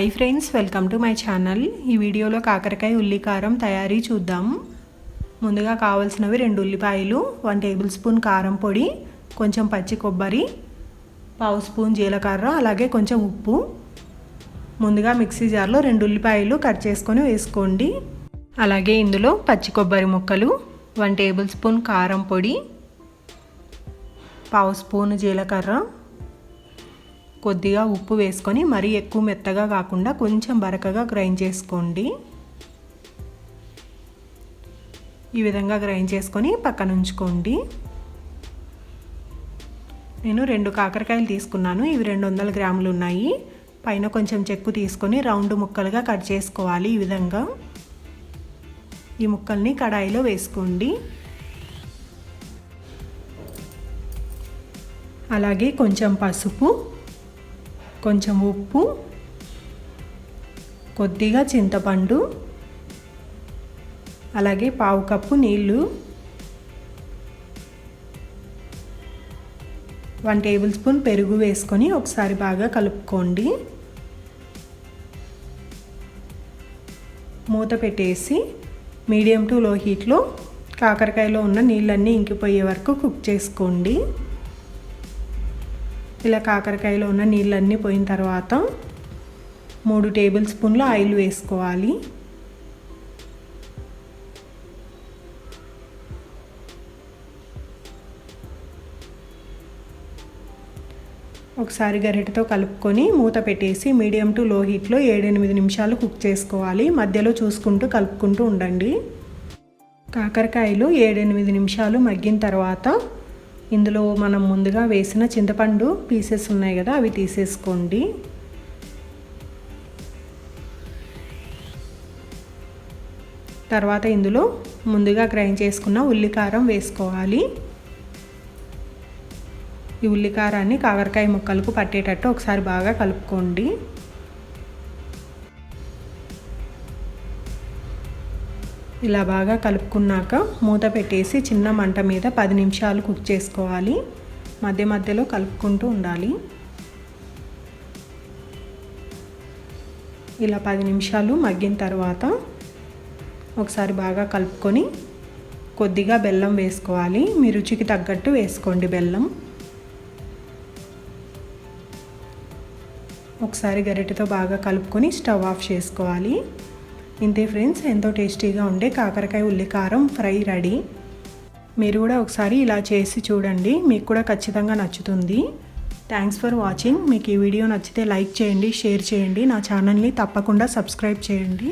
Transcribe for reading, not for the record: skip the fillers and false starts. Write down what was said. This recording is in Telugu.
Hi friends, welcome to my channel. ఈ వీడియోలో కాకరకాయ ఉల్లికారం తయారీ చూద్దాం. ముందుగా కావాల్సినవి 2 ఉల్లిపాయలు, 1 టేబుల్ స్పూన్ కారం పొడి, కొంచెం పచ్చి కొబ్బరి, 1/2 స్పూన్ జీలకర్ర, అలాగే కొంచెం ఉప్పు. ముందుగా మిక్సీ జార్లో 2 ఉల్లిపాయలు కట్ చేసుకొని వేసుకోండి. అలాగే ఇందులో పచ్చి కొబ్బరి ముక్కలు, 1 టేబుల్ స్పూన్ కారం పొడి, 1/2 స్పూన్ జీలకర్ర, కొద్దిగా ఉప్పు వేసుకొని మరీ ఎక్కువ మెత్తగా కాకుండా కొంచెం బరకగా గ్రైండ్ చేసుకోండి. ఈ విధంగా గ్రైండ్ చేసుకొని పక్కన ఉంచుకోండి. నేను 2 కాకరకాయలు తీసుకున్నాను. ఇవి 200 గ్రాములు ఉన్నాయి. పైన కొంచెం చెక్కు తీసుకొని రౌండ్ ముక్కలుగా కట్ చేసుకోవాలి. ఈ విధంగా ఈ ముక్కల్ని కడాయిలో వేసుకోండి. అలాగే కొంచెం పసుపు, కొంచెం ఉప్పు, కొద్దిగా చింతపండు, అలాగే 1/2 కప్పు నీళ్ళు, 1 టేబుల్ స్పూన్ పెరుగు వేసుకొని ఒకసారి బాగా కలుపుకోండి. మూత పెట్టేసి మీడియం టు లో హీట్లో కాకరకాయలో ఉన్న నీళ్ళన్నీ ఇంకిపోయే వరకు కుక్ చేసుకోండి. ఇలా కాకరకాయలో ఉన్న నీళ్ళన్నీ పోయిన తర్వాత 3 టేబుల్ స్పూన్ల ఆయిల్ వేసుకోవాలి. ఒకసారి గరిటెతో కలుపుకొని మూత పెట్టేసి మీడియం టు లో హీట్లో 7-8 నిమిషాలు కుక్ చేసుకోవాలి. మధ్యలో చూసుకుంటూ కలుపుకుంటూ ఉండండి. కాకరకాయలు 7-8 నిమిషాలు మగ్గిన తర్వాత ఇందులో మనం ముందుగా వేసిన చింతపండు పీసెస్ ఉన్నాయి కదా, అవి తీసేసుకోండి. తర్వాత ఇందులో ముందుగా గ్రైండ్ చేసుకున్న ఉల్లికారం వేసుకోవాలి. ఈ ఉల్లికారాన్ని కాకరకాయ ముక్కలకు పట్టేటట్టు ఒకసారి బాగా కలుపుకోండి. ఇలా బాగా కలుపుకున్నాక మూత పెట్టేసి చిన్న మంట మీద 10 నిమిషాలు కుక్ చేసుకోవాలి. మధ్య మధ్యలో కలుపుకుంటూ ఉండాలి. ఇలా 10 నిమిషాలు మగ్గిన తర్వాత ఒకసారి బాగా కలుపుకొని కొద్దిగా బెల్లం వేసుకోవాలి. మీ రుచికి తగ్గట్టు వేసుకోండి బెల్లం. ఒకసారి గరిటెతో బాగా కలుపుకొని స్టవ్ ఆఫ్ చేసుకోవాలి. ఇంతే ఫ్రెండ్స్, ఎంతో టేస్టీగా ఉండే కాకరకాయ ఉల్లికారం ఫ్రై రెడీ. మీరు కూడా ఒకసారి ఇలా చేసి చూడండి, మీకు కూడా ఖచ్చితంగా నచ్చుతుంది. Thanks for watching. మీకు ఈ వీడియో నచ్చితే లైక్ చేయండి, షేర్ చేయండి. నా ఛానల్ని తప్పకుండా సబ్స్క్రైబ్ చేయండి.